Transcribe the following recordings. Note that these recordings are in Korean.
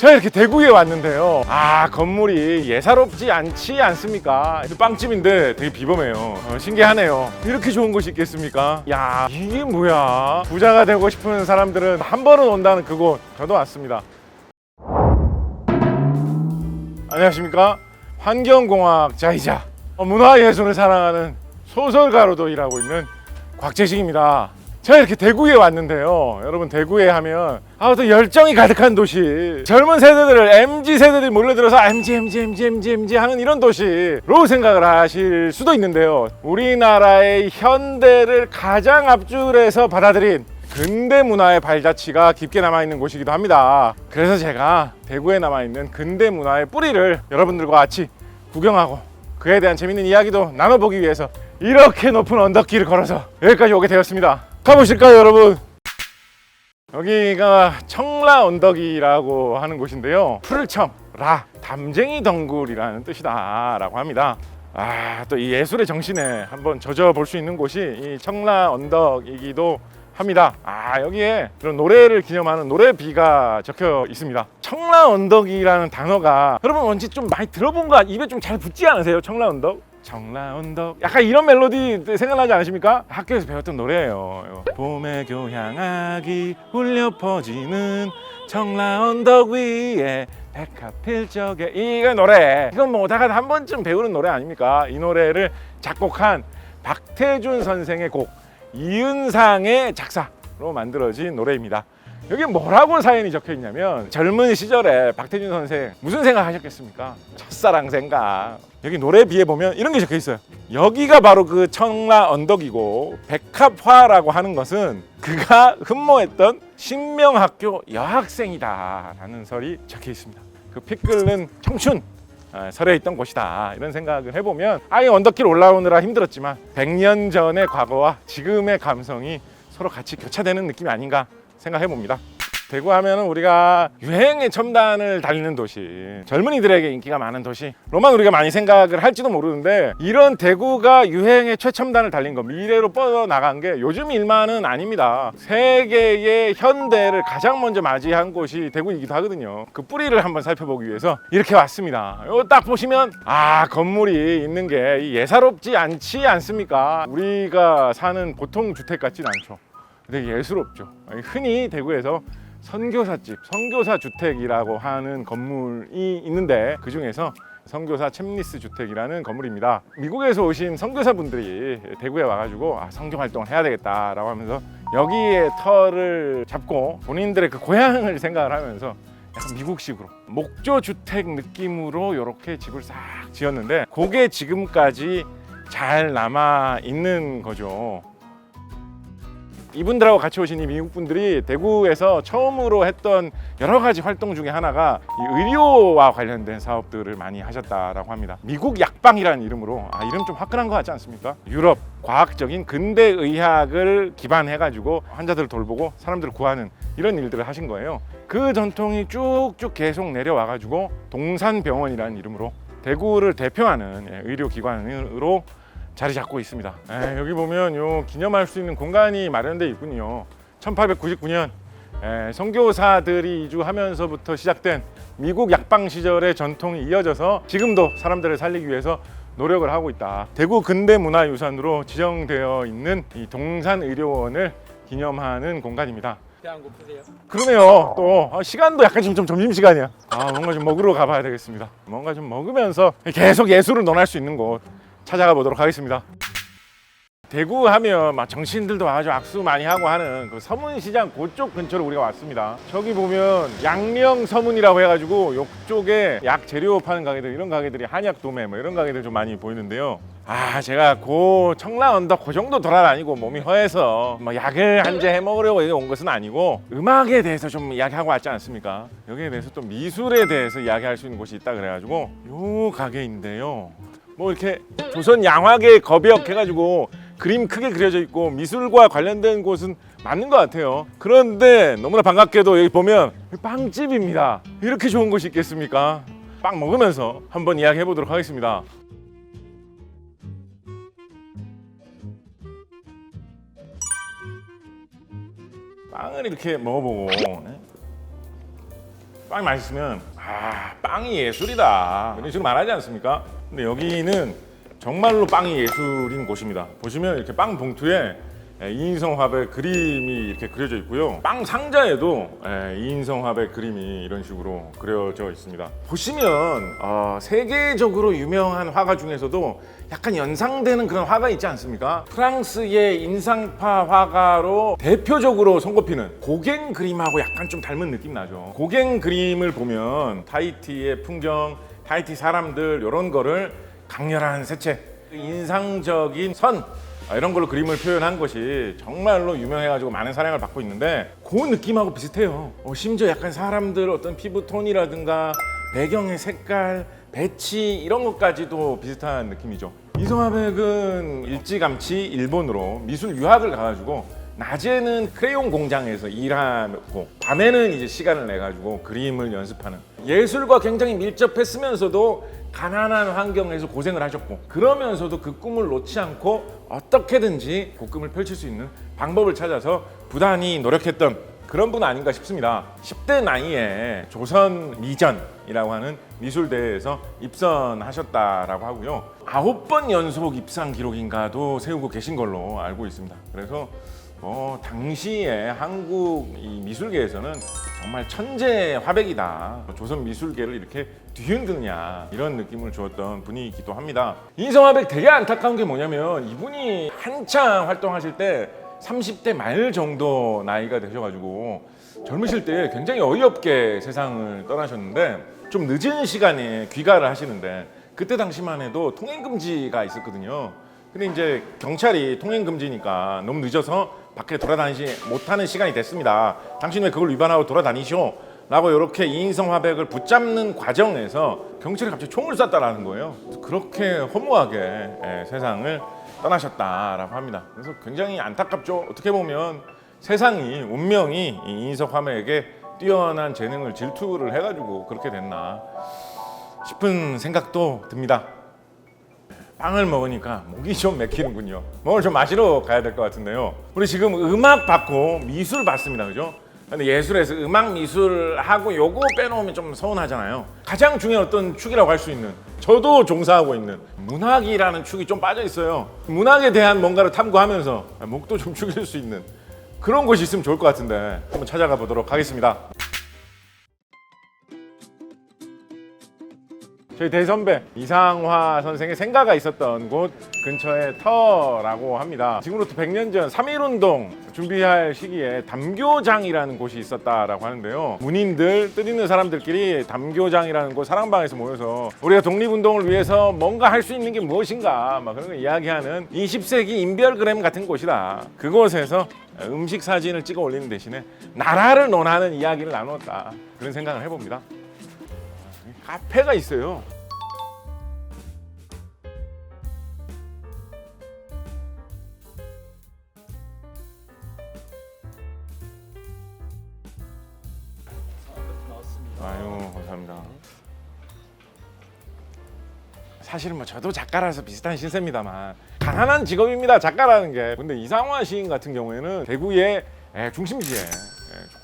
제가 이렇게 대구에 왔는데요. 건물이 예사롭지 않지 않습니까? 빵집인데 되게 비범해요. 신기하네요. 이렇게 좋은 곳이 있겠습니까? 야, 이게 뭐야? 부자가 되고 싶은 사람들은 한 번은 온다는 그곳. 저도 왔습니다. 안녕하십니까? 환경공학자이자 문화예술을 사랑하는 소설가로도 일하고 있는 곽재식입니다. 제가 이렇게 대구에 왔는데요. 여러분, 대구에 하면 또 열정이 가득한 도시, 젊은 세대들을 MZ 세대들이 몰려들어서 MG 하는 이런 도시로 생각을 하실 수도 있는데요. 우리나라의 현대를 가장 앞줄에서 받아들인 근대 문화의 발자취가 깊게 남아있는 곳이기도 합니다. 그래서 제가 대구에 남아있는 근대 문화의 뿌리를 여러분들과 같이 구경하고 그에 대한 재밌는 이야기도 나눠보기 위해서 이렇게 높은 언덕길을 걸어서 여기까지 오게 되었습니다. 가보실까요, 여러분? 여기가 청라 언덕이라고 하는 곳인데요. 풀청, 담쟁이 덩굴이라는 뜻이다 라고 합니다. 또 이 예술의 정신에 한번 젖어볼 수 있는 곳이 이 청라 언덕이기도 합니다. 여기에 그런 노래를 기념하는 노래비가 적혀 있습니다. 청라 언덕이라는 단어가 여러분 왠지 좀 많이 들어본 거 입에 좀 잘 붙지 않으세요? 청라 언덕? 청라 언덕, 약간 이런 멜로디 생각나지 않으십니까? 학교에서 배웠던 노래예요. 봄의 교향악이 울려 퍼지는 청라 언덕 위에 백합 필 적에, 이거 노래, 이건 뭐 오다가 한 번쯤 배우는 노래 아닙니까? 이 노래를 작곡한 박태준 선생의 곡 이은상의 작사로 만들어진 노래입니다. 여기 뭐라고 사연이 적혀 있냐면, 젊은 시절에 박태준 선생 무슨 생각하셨겠습니까? 첫사랑 생각. 여기 노래비에 보면 이런 게 적혀 있어요. 여기가 바로 그 청라 언덕이고, 백합화라고 하는 것은 그가 흠모했던 신명학교 여학생이다 라는 설이 적혀 있습니다. 그 피 끓는 청춘 설에 있던 곳이다, 이런 생각을 해보면 이 언덕길 올라오느라 힘들었지만 100년 전의 과거와 지금의 감성이 서로 같이 교차되는 느낌이 아닌가 생각해봅니다. 대구 하면은 우리가 유행의 첨단을 달리는 도시, 젊은이들에게 인기가 많은 도시로만 우리가 많이 생각을 할지도 모르는데, 이런 대구가 유행의 최첨단을 달린 거, 미래로 뻗어나간 게 요즘 일만은 아닙니다. 세계의 현대를 가장 먼저 맞이한 곳이 대구이기도 하거든요. 그 뿌리를 한번 살펴보기 위해서 이렇게 왔습니다. 이거 딱 보시면 건물이 있는 게 예사롭지 않지 않습니까? 우리가 사는 보통 주택 같진 않죠. 되게 예스럽죠. 흔히 대구에서 선교사집, 선교사 주택이라고 하는 건물이 있는데, 그 중에서 선교사 챔리스 주택이라는 건물입니다. 미국에서 오신 선교사분들이 대구에 와가지고 선교 활동을 해야 되겠다라고 하면서 여기에 터를 잡고 본인들의 그 고향을 생각을 하면서 약간 미국식으로 목조 주택 느낌으로 이렇게 집을 싹 지었는데, 그게 지금까지 잘 남아 있는 거죠. 이분들하고 같이 오신 이 미국 분들이 대구에서 처음으로 했던 여러 가지 활동 중에 하나가 이 의료와 관련된 사업들을 많이 하셨다라고 합니다. 미국 약방이라는 이름으로, 이름 좀 화끈한 거 같지 않습니까? 유럽 과학적인 근대 의학을 기반해 가지고 환자들을 돌보고 사람들을 구하는 이런 일들을 하신 거예요. 그 전통이 쭉쭉 계속 내려와 가지고 동산병원이라는 이름으로 대구를 대표하는 의료기관으로 자리 잡고 있습니다. 여기 보면 요 기념할 수 있는 공간이 마련되어 있군요. 1899년 선교사들이 이주하면서부터 시작된 미국 약방 시절의 전통이 이어져서 지금도 사람들을 살리기 위해서 노력을 하고 있다. 대구 근대문화유산으로 지정되어 있는 이 동산의료원을 기념하는 공간입니다. 배안 고프세요? 그러네요. 또 시간도 약간 지금 점심시간이야. 뭔가 좀 먹으러 가봐야 되겠습니다. 뭔가 좀 먹으면서 계속 예술을 논할 수 있는 곳 찾아가 보도록 하겠습니다. 대구 하면 정치인들도 와가지고 악수 많이 하고 하는 그 서문시장 그쪽 근처로 우리가 왔습니다. 저기 보면 양명서문이라고 해가지고 이쪽에 약 재료 파는 가게들, 이런 가게들이 한약도매 이런 가게들 좀 많이 보이는데요. 제가 청라 언덕 그 정도 돌아다니고 몸이 허해서 약을 한 재 해먹으려고 온 것은 아니고, 음악에 대해서 좀 이야기하고 왔지 않습니까? 여기에 대해서 또 미술에 대해서 이야기할 수 있는 곳이 있다 그래가지고 요 가게인데요. 이렇게 조선 양화계 거벽 해가지고 그림 크게 그려져 있고 미술과 관련된 곳은 맞는 것 같아요. 그런데 너무나 반갑게도 여기 보면 빵집입니다. 이렇게 좋은 곳이 있겠습니까? 빵 먹으면서 한번 이야기 해보도록 하겠습니다. 빵을 이렇게 먹어보고, 빵이 맛있으면 빵이 예술이다 이런 식으로 말하지 않습니까? 근데 여기는 정말로 빵이 예술인 곳입니다. 보시면 이렇게 빵 봉투에 이인성 화백 그림이 이렇게 그려져 있고요. 빵 상자에도 이인성 화백 그림이 이런 식으로 그려져 있습니다. 보시면 세계적으로 유명한 화가 중에서도 약간 연상되는 그런 화가 있지 않습니까? 프랑스의 인상파 화가로 대표적으로 손꼽히는 고갱 그림하고 약간 좀 닮은 느낌 나죠. 고갱 그림을 보면 타히티의 풍경, 타히티 사람들 이런 거를 강렬한 색채, 인상적인 선 이런 걸로 그림을 표현한 것이 정말로 유명해가지고 많은 사랑을 받고 있는데 그 느낌하고 비슷해요. 심지어 약간 사람들 어떤 피부 톤이라든가 배경의 색깔, 배치 이런 것까지도 비슷한 느낌이죠. 이인성 화백은 일찌감치 일본으로 미술 유학을 가가지고 낮에는 크레용 공장에서 일하고 밤에는 이제 시간을 내 가지고 그림을 연습하는, 예술과 굉장히 밀접했으면서도 가난한 환경에서 고생을 하셨고 그러면서도 그 꿈을 놓지 않고 어떻게든지 그 꿈을 펼칠 수 있는 방법을 찾아서 부단히 노력했던 그런 분 아닌가 싶습니다. 10대 나이에 조선 미전이라고 하는 미술대회에서 입선하셨다라고 하고요. 9번 연속 입상 기록인가도 세우고 계신 걸로 알고 있습니다. 그래서 당시에 한국 이 미술계에서는 정말 천재 화백이다. 조선 미술계를 이렇게 뒤흔드냐 이런 느낌을 주었던 분이기도 합니다. 이인성 화백 되게 안타까운 게 뭐냐면 이분이 한창 활동하실 때 30대 말 정도 나이가 되셔가지고 젊으실 때 굉장히 어이없게 세상을 떠나셨는데 좀 늦은 시간에 귀가를 하시는데 그때 당시만 해도 통행금지가 있었거든요. 근데 이제 경찰이 통행금지니까 너무 늦어서 밖에 돌아다니지 못하는 시간이 됐습니다. 당신 왜 그걸 위반하고 돌아다니시오? 라고 이렇게 이인성 화백을 붙잡는 과정에서 경찰이 갑자기 총을 쐈다라는 거예요. 그렇게 허무하게 세상을 떠나셨다라고 합니다. 그래서 굉장히 안타깝죠. 어떻게 보면 세상이 운명이 이인성 화백에게 뛰어난 재능을 질투를 해가지고 그렇게 됐나 싶은 생각도 듭니다. 빵을 먹으니까 목이 좀 맥히는군요. 뭘 좀 마시러 가야 될 것 같은데요. 우리 지금 음악 받고 미술 받습니다, 그죠? 근데 예술에서 음악 미술하고 요거 빼놓으면 좀 서운하잖아요. 가장 중요한 어떤 축이라고 할 수 있는, 저도 종사하고 있는 문학이라는 축이 좀 빠져 있어요. 문학에 대한 뭔가를 탐구하면서 목도 좀 축일 수 있는 그런 곳이 있으면 좋을 것 같은데 한번 찾아가 보도록 하겠습니다. 저희 대선배 이상화 선생의 생가가 있었던 곳 근처의 터라고 합니다. 지금으로부터 100년 전 3.1운동 준비할 시기에 담교장이라는 곳이 있었다라고 하는데요. 문인들, 뜻있는 사람들끼리 담교장이라는 곳 사랑방에서 모여서 우리가 독립운동을 위해서 뭔가 할 수 있는 게 무엇인가 막 그런 거 이야기하는 20세기 인별그램 같은 곳이다. 그곳에서 음식 사진을 찍어 올리는 대신에 나라를 논하는 이야기를 나눴다. 그런 생각을 해봅니다. 카페가 있어요. 아유, 감사합니다. 사실은 뭐 저도 작가라서 비슷한 신세입니다만 가난한 직업입니다, 작가라는 게. 근데 이상화 시인 같은 경우에는 대구의 중심지에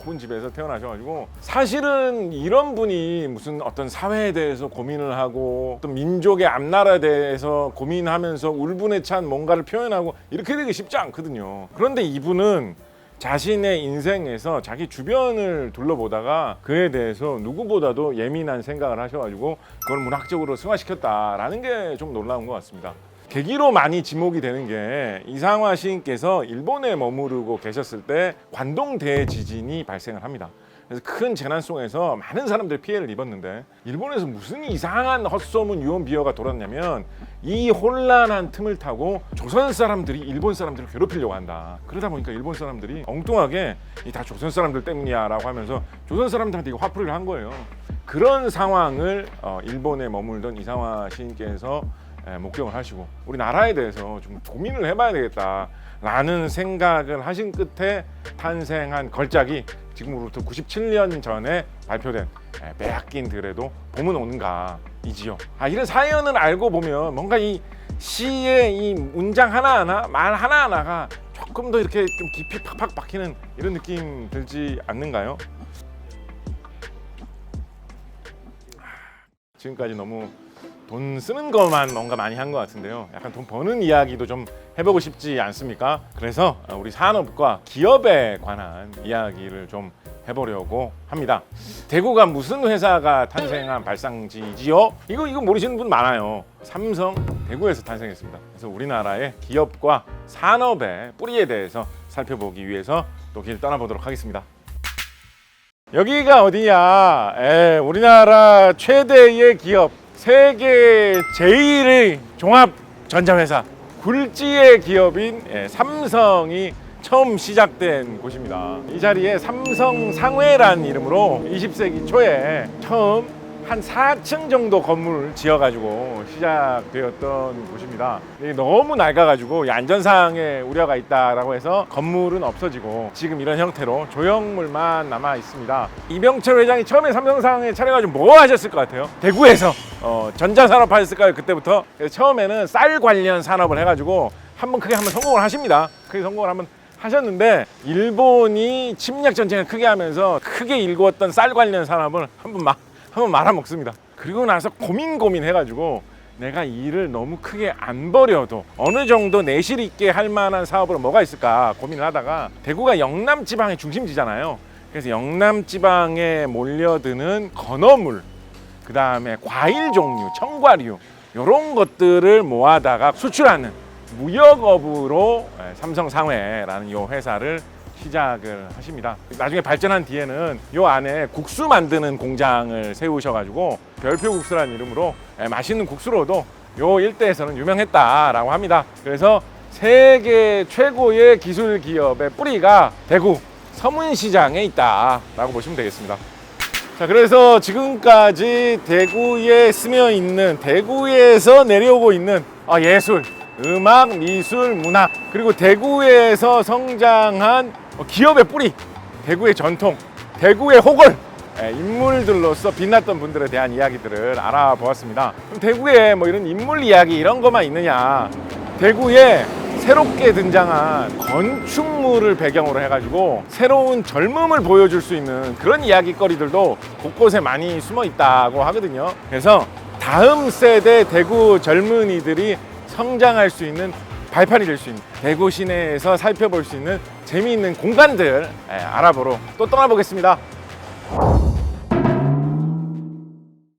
좁은 집에서 태어나셔가지고 사실은 이런 분이 무슨 어떤 사회에 대해서 고민을 하고 또 민족의 앞나라에 대해서 고민하면서 울분에 찬 뭔가를 표현하고 이렇게 되기 쉽지 않거든요. 그런데 이분은 자신의 인생에서 자기 주변을 둘러보다가 그에 대해서 누구보다도 예민한 생각을 하셔가지고 그걸 문학적으로 승화시켰다라는 게 좀 놀라운 것 같습니다. 계기로 많이 지목이 되는 게 이상화 시인께서 일본에 머무르고 계셨을 때 관동 대지진이 발생을 합니다. 그래서 큰 재난 속에서 많은 사람들이 피해를 입었는데 일본에서 무슨 이상한 헛소문 유언 비어가 돌았냐면 이 혼란한 틈을 타고 조선 사람들이 일본 사람들을 괴롭히려고 한다. 그러다 보니까 일본 사람들이 엉뚱하게 이 다 조선 사람들 때문이야 라고 하면서 조선 사람들한테 이거 화풀이를 한 거예요. 그런 상황을 일본에 머물던 이상화 시인께서 목격을 하시고 우리 나라에 대해서 좀 고민을 해봐야 되겠다라는 생각을 하신 끝에 탄생한 걸작이 지금으로부터 97년 전에 발표된 빼앗긴들에도 봄은 오는가이지요. 이런 사연을 알고 보면 뭔가 이 시의 이 문장 하나하나, 말 하나하나가 조금 더 이렇게 좀 깊이 팍팍 박히는 이런 느낌 들지 않는가요? 지금까지 너무 돈 쓰는 것만 뭔가 많이 한 것 같은데요. 약간 돈 버는 이야기도 좀 해보고 싶지 않습니까? 그래서 우리 산업과 기업에 관한 이야기를 좀 해보려고 합니다. 대구가 무슨 회사가 탄생한 발상지지요? 이거 모르시는 분 많아요. 삼성 대구에서 탄생했습니다. 그래서 우리나라의 기업과 산업의 뿌리에 대해서 살펴보기 위해서 또 길 떠나보도록 하겠습니다. 여기가 어디야? 우리나라 최대의 기업, 세계 제1의 종합 전자회사, 굴지의 기업인 삼성이 처음 시작된 곳입니다. 이 자리에 삼성상회란 이름으로 20세기 초에 처음 한 4층 정도 건물을 지어가지고 시작되었던 곳입니다. 너무 낡아가지고 안전상의 우려가 있다라고 해서 건물은 없어지고 지금 이런 형태로 조형물만 남아 있습니다. 이병철 회장이 처음에 삼성상회 차려가지고 뭐 하셨을 것 같아요? 대구에서 전자산업 하셨을까요? 그때부터. 그래서 처음에는 쌀 관련 산업을 해가지고 한번 성공을 하십니다. 크게 성공을 한번 하셨는데 일본이 침략 전쟁을 크게 하면서 크게 일구었던 쌀 관련 산업을 한번 말아먹습니다. 그리고 나서 고민해가지고 내가 일을 너무 크게 안 벌여도 어느 정도 내실 있게 할 만한 사업으로 뭐가 있을까 고민을 하다가 대구가 영남 지방의 중심지잖아요. 그래서 영남 지방에 몰려드는 건어물, 그 다음에 과일 종류, 청과류 이런 것들을 모아다가 수출하는 무역업으로 삼성상회라는 이 회사를 시작을 하십니다. 나중에 발전한 뒤에는 이 안에 국수 만드는 공장을 세우셔가지고 별표국수라는 이름으로 맛있는 국수로도 이 일대에서는 유명했다라고 합니다. 그래서 세계 최고의 기술 기업의 뿌리가 대구 서문시장에 있다라고 보시면 되겠습니다. 자, 그래서 지금까지 대구에 스며 있는, 대구에서 내려오고 있는 예술, 음악, 미술, 문학, 그리고 대구에서 성장한 기업의 뿌리, 대구의 전통, 대구의 호걸, 인물들로서 빛났던 분들에 대한 이야기들을 알아보았습니다. 그럼 대구에 뭐 이런 인물 이야기 이런 것만 있느냐? 대구에 새롭게 등장한 건축물을 배경으로 해가지고 새로운 젊음을 보여줄 수 있는 그런 이야기거리들도 곳곳에 많이 숨어 있다고 하거든요. 그래서 다음 세대 대구 젊은이들이 성장할 수 있는 발판이 될 수 있는, 대구 시내에서 살펴볼 수 있는 재미있는 공간들 알아보러 또 떠나보겠습니다.